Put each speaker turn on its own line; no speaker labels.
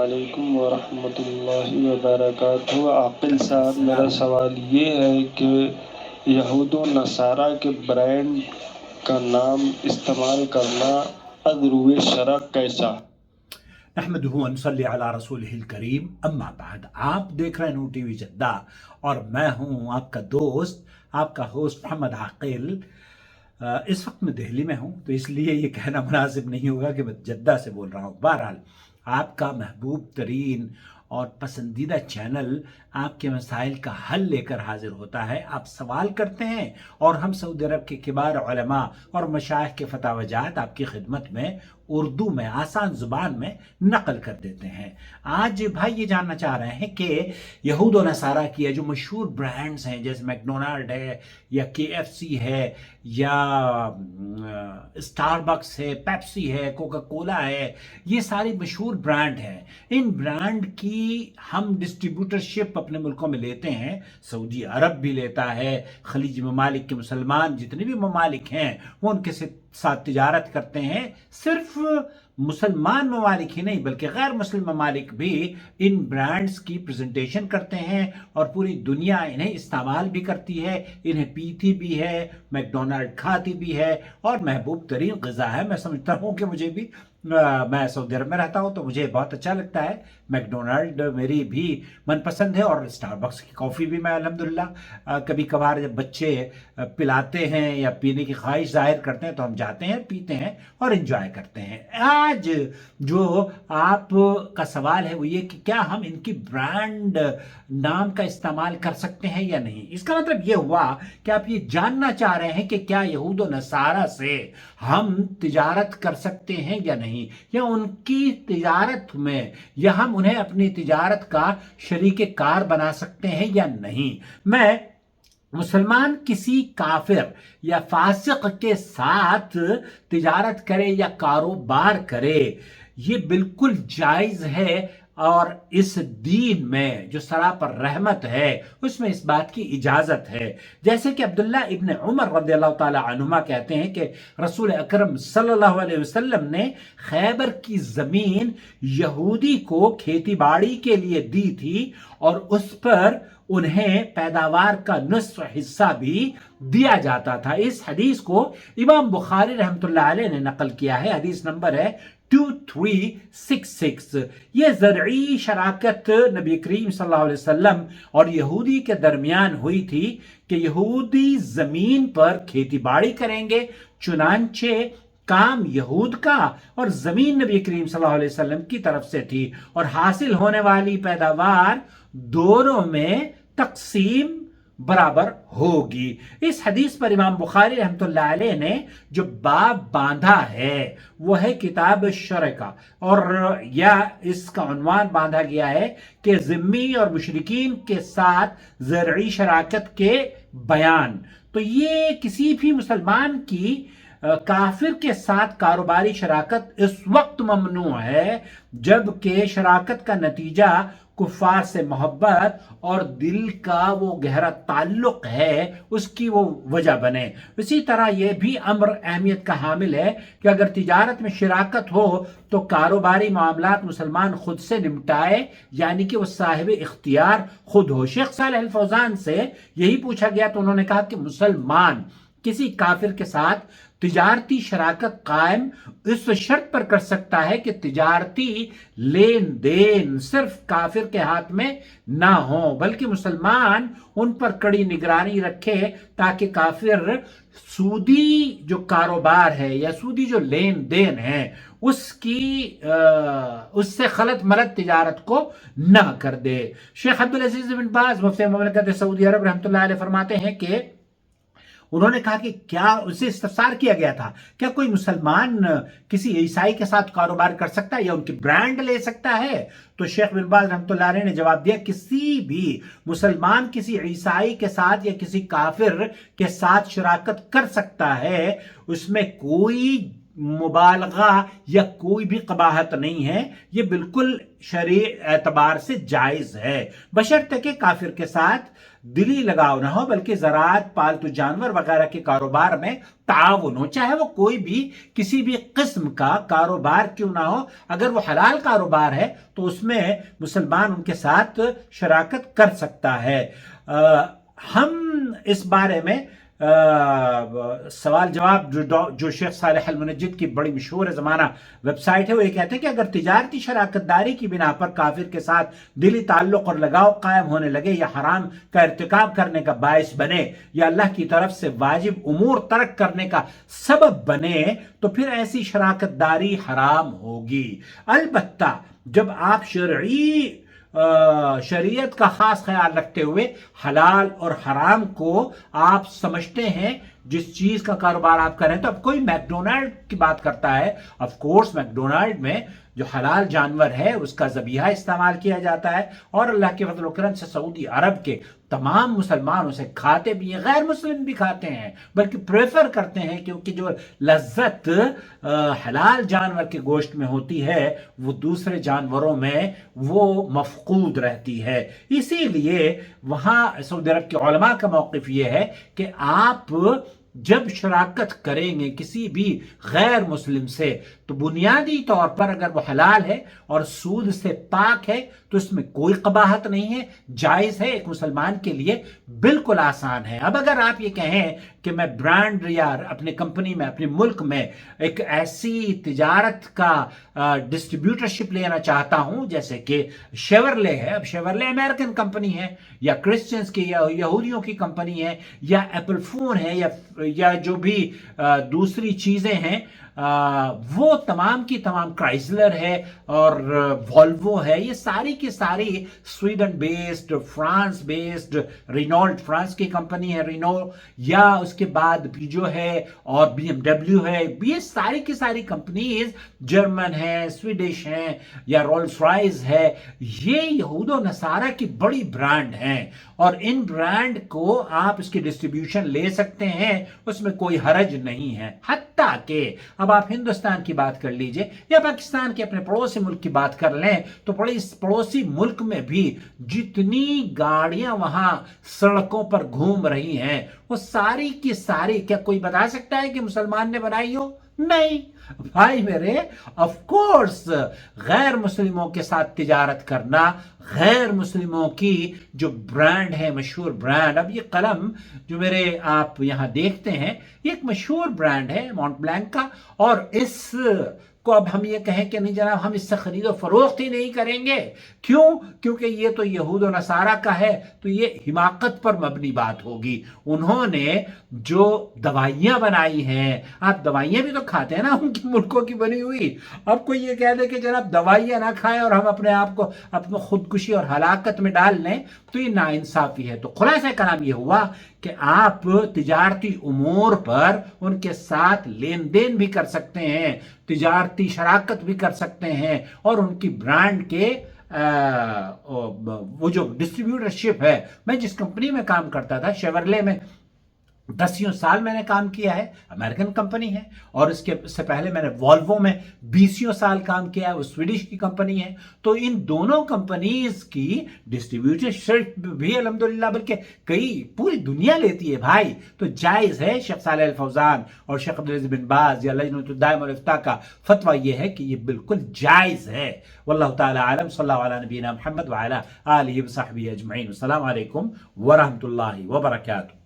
وعلیکم ورحمۃ اللہ وبرکاتہ۔ عاقل صاحب، میرا سوال یہ ہے کہ یہود و نصارہ کے برانڈ کا نام استعمال کرنا از روئے شرع کیسا؟
نحمدہ ونصلی علی رسولہ الکریم، اما بعد۔ آپ دیکھ رہے ہیں نور ٹی وی جدہ اور میں ہوں آپ کا دوست، آپ کا ہوسٹ محمد عاقل۔ اس وقت میں دہلی میں ہوں تو اس لیے یہ کہنا مناسب نہیں ہوگا کہ میں جدہ سے بول رہا ہوں۔ بہرحال آپ کا محبوب ترین اور پسندیدہ چینل آپ کے مسائل کا حل لے کر حاضر ہوتا ہے۔ آپ سوال کرتے ہیں اور ہم سعودی عرب کے کبار علماء اور مشائخ کے فتاوی جات آپ کی خدمت میں اردو میں آسان زبان میں نقل کر دیتے ہیں۔ آج بھائی یہ جاننا چاہ رہے ہیں کہ یہود و نصارہ کی جو مشہور برانڈز ہیں جیسے میکڈونلڈ ہے یا KFC ہے یا اسٹار بکس ہے، پیپسی ہے، کوکا کولا ہے، یہ ساری مشہور برانڈ ہیں۔ ان برانڈ کی ہم ڈسٹریبیوٹرشپ اپنے ملکوں میں لیتے ہیں، سعودی عرب بھی لیتا ہے، خلیج ممالک کے مسلمان جتنے بھی ممالک ہیں وہ ان کے ساتھ تجارت کرتے ہیں۔ صرف مسلمان ممالک ہی نہیں بلکہ غیر مسلم ممالک بھی ان برانڈز کی پریزنٹیشن کرتے ہیں اور پوری دنیا انہیں استعمال بھی کرتی ہے، انہیں پیتی بھی ہے، میکڈونلڈ کھاتی بھی ہے اور محبوب ترین غذا ہے۔ میں سمجھتا ہوں کہ مجھے بھی، میں سعودی عرب میں رہتا ہوں تو مجھے بہت اچھا لگتا ہے، میکڈونلڈ میری بھی من پسند ہے اور اسٹار بکس کی کافی بھی میں الحمدللہ کبھی کبھار جب بچے پلاتے ہیں یا پینے کی خواہش ظاہر کرتے ہیں تو ہم جاتے ہیں، پیتے ہیں اور انجوائے کرتے ہیں۔ آج جو آپ کا سوال ہے وہ یہ کہ کیا ہم ان کی برانڈ نام کا استعمال کر سکتے ہیں یا نہیں۔ اس کا مطلب یہ ہوا کہ آپ یہ جاننا چاہ رہے ہیں کہ کیا یہود و نصارہ سے ہم تجارت کر سکتے ہیں یا نہیں، یا ان کی تجارت میں یا ہم انہیں اپنی تجارت کا شریک کار بنا سکتے ہیں یا نہیں۔ میں مسلمان کسی کافر یا فاسق کے ساتھ تجارت کرے یا کاروبار کرے یہ بالکل جائز ہے، اور اس دین میں جو سراپر رحمت ہے اس میں اس بات کی اجازت ہے۔ جیسے کہ عبداللہ ابن عمر رضی اللہ تعالی عنہما کہتے ہیں کہ رسول اکرم صلی اللہ علیہ وسلم نے خیبر کی زمین یہودی کو کھیتی باڑی کے لیے دی تھی اور اس پر انہیں پیداوار کا نصف حصہ بھی دیا جاتا تھا۔ اس حدیث کو امام بخاری رحمۃ اللہ علیہ نے نقل کیا ہے، حدیث نمبر ہے 2366۔ یہ زرعی شراکت نبی کریم صلی اللہ علیہ وسلم اور یہودی کے درمیان ہوئی تھی کہ یہودی زمین پر کھیتی باڑی کریں گے، چنانچہ کام یہود کا اور زمین نبی کریم صلی اللہ علیہ وسلم کی طرف سے تھی، اور حاصل ہونے والی پیداوار دونوں میں تقسیم برابر ہوگی۔ اس حدیث پر امام بخاری رحمۃ اللہ علیہ نے جو باب باندھا ہے وہ ہے کتاب شرع کا، اور یا اس کا عنوان باندھا گیا ہے کہ ذمی اور مشرکین کے ساتھ زرعی شراکت کے بیان۔ تو یہ کسی بھی مسلمان کی کافر کے ساتھ کاروباری شراکت اس وقت ممنوع ہے جب کہ شراکت کا نتیجہ کفار سے محبت اور دل کا وہ گہرا تعلق ہے اس کی وہ وجہ بنے۔ اسی طرح یہ بھی امر اہمیت کا حامل ہے کہ اگر تجارت میں شراکت ہو تو کاروباری معاملات مسلمان خود سے نمٹائے، یعنی کہ وہ صاحب اختیار خود ہو۔ شیخ صالح الفوزان سے یہی پوچھا گیا تو انہوں نے کہا کہ مسلمان کسی کافر کے ساتھ تجارتی شراکت قائم اس شرط پر کر سکتا ہے کہ تجارتی لین دین صرف کافر کے ہاتھ میں نہ ہو بلکہ مسلمان ان پر کڑی نگرانی رکھے تاکہ کافر سودی جو کاروبار ہے یا سودی جو لین دین ہے اس سے خلط ملط تجارت کو نہ کر دے۔ شیخ عبدالعزیز بن باز مفتی مملکت سعودی عرب رحمۃ اللہ علیہ فرماتے ہیں کہ انہوں نے کہا کہ کیا اسے استفسار کیا گیا تھا کیا کوئی مسلمان کسی عیسائی کے ساتھ کاروبار کر سکتا ہے یا ان کی برانڈ لے سکتا ہے؟ تو شیخ بن باز رحمۃ اللہ علیہ نے جواب دیا کسی بھی مسلمان کسی عیسائی کے ساتھ یا کسی کافر کے ساتھ شراکت کر سکتا ہے، اس میں کوئی مبالغہ یا کوئی بھی قباحت نہیں ہے، یہ بالکل شرعی اعتبار سے جائز ہے، بشرطے کہ کافر کے ساتھ دلی لگاؤ نہ ہو، بلکہ زراعت، پالتو جانور وغیرہ کے کاروبار میں تعاون ہو، چاہے وہ کوئی بھی کسی بھی قسم کا کاروبار کیوں نہ ہو۔ اگر وہ حلال کاروبار ہے تو اس میں مسلمان ان کے ساتھ شراکت کر سکتا ہے۔ ہم اس بارے میں سوال جواب جو شیخ صالح المنجد کی بڑی مشہور زمانہ ویب سائٹ ہے، وہ یہ کہتے ہیں کہ اگر تجارتی شراکت داری کی بنا پر کافر کے ساتھ دلی تعلق اور لگاؤ قائم ہونے لگے، یا حرام کا ارتکاب کرنے کا باعث بنے، یا اللہ کی طرف سے واجب امور ترک کرنے کا سبب بنے، تو پھر ایسی شراکت داری حرام ہوگی۔ البتہ جب آپ شریعت کا خاص خیال رکھتے ہوئے حلال اور حرام کو آپ سمجھتے ہیں، جس چیز کا کاروبار آپ کریں، تو اب کوئی میک ڈونلڈ کی بات کرتا ہے، آف کورس میک ڈونلڈ میں جو حلال جانور ہے اس کا ذبیحہ استعمال کیا جاتا ہے، اور اللہ کے فضل و کرم سے سعودی عرب کے تمام مسلمان اسے کھاتے بھی ہیں، غیر مسلم بھی کھاتے ہیں، بلکہ پریفر کرتے ہیں، کیونکہ جو لذت حلال جانور کے گوشت میں ہوتی ہے وہ دوسرے جانوروں میں وہ مفقود رہتی ہے۔ اسی لیے وہاں سعودی عرب کے علماء کا موقف یہ ہے کہ آپ جب شراکت کریں گے کسی بھی غیر مسلم سے، تو بنیادی طور پر اگر وہ حلال ہے اور سود سے پاک ہے تو اس میں کوئی قباحت نہیں ہے، جائز ہے، ایک مسلمان کے لیے بالکل آسان ہے۔ اب اگر آپ یہ کہیں کہ میں برانڈ یا اپنے کمپنی میں، اپنے ملک میں ایک ایسی تجارت کا ڈسٹریبیوٹرشپ لینا چاہتا ہوں جیسے کہ شیورلے ہے، اب شیورلے امریکن کمپنی ہے، یا کرسچنز کی یا یہودیوں کی کمپنی ہے، یا ایپل فون ہے، یا جو بھی دوسری چیزیں ہیں، وہ تمام کی تمام کرائزلر ہے اور والوو ہے، یہ ساری کی ساری Sweden based, France based, Renault France کی کمپنی ہے رینو، یا اس کے بعد جو ہے اور بی ایم ڈبلیو ہے، یہ ساری کی ساری کمپنیز جرمن ہیں، سویڈش ہیں، یا رولس رائز ہے، یہ یہود و نصارہ کی بڑی برانڈ ہیں، اور ان برانڈ کو آپ اس کی ڈسٹریبیوشن لے سکتے ہیں، اس میں کوئی حرج نہیں ہے۔ حتیٰ کہ اب آپ ہندوستان کی بات کر لیجئے یا پاکستان کے اپنے پڑوسی ملک کی بات کر لیں، تو پڑوسی ملک میں بھی جتنی گاڑیاں وہاں سڑکوں پر گھوم رہی ہیں، وہ ساری کی ساری کیا کوئی بتا سکتا ہے کہ مسلمان نے بنائی ہو؟ نہیں بھائی میرے، آف کورس غیر مسلموں کے ساتھ تجارت کرنا، غیر مسلموں کی جو برانڈ ہے، مشہور برانڈ، اب یہ قلم جو میرے آپ یہاں دیکھتے ہیں یہ ایک مشہور برانڈ ہے مونٹ بلینک کا، اور اس کو اب ہم یہ کہیں کہ نہیں جناب ہم اس سے خرید و فروخت ہی نہیں کریں گے، کیوں؟ کیونکہ یہ تو یہود و نصارہ کا ہے، تو یہ حماقت پر مبنی بات ہوگی۔ انہوں نے جو دوائیاں بنائی ہیں، آپ دوائیاں بھی تو کھاتے ہیں نا ان کی ملکوں کی بنی ہوئی، اب کوئی یہ کہہ دے کہ جناب دوائیاں نہ کھائیں اور ہم اپنے آپ کو اپنے خودکشی اور ہلاکت میں ڈال لیں، تو یہ ناانصافی ہے۔ تو خلاصہ کلام یہ ہوا کہ آپ تجارتی امور پر ان کے ساتھ لین دین بھی کر سکتے ہیں، تجارتی شراکت بھی کر سکتے ہیں، اور ان کی برانڈ کے وہ جو ڈسٹریبیوٹرشپ ہے، میں جس کمپنی میں کام کرتا تھا شیورلے میں 10 سال میں نے کام کیا ہے، امریکن کمپنی ہے، اور اس سے پہلے میں نے والوو میں 20 سال کام کیا ہے، وہ سویڈش کی کمپنی ہے۔ تو ان دونوں کمپنیز کی ڈسٹریبیوٹرشپ بھی الحمدللہ بلکہ پوری دنیا لیتی ہے بھائی، تو جائز ہے۔ شیخ صالح الفوزان اور شیخ عبدالعزیز بن باز یا لجنۃ الدائمہ والافتاء کا فتویٰ یہ ہے کہ یہ بالکل جائز ہے۔ واللہ تعالی عالم، صلی اللہ علی نبینا محمد وعلی آلہ وصحبہ اجمعین۔ السلام علیکم ورحمۃ اللہ وبرکاتہ۔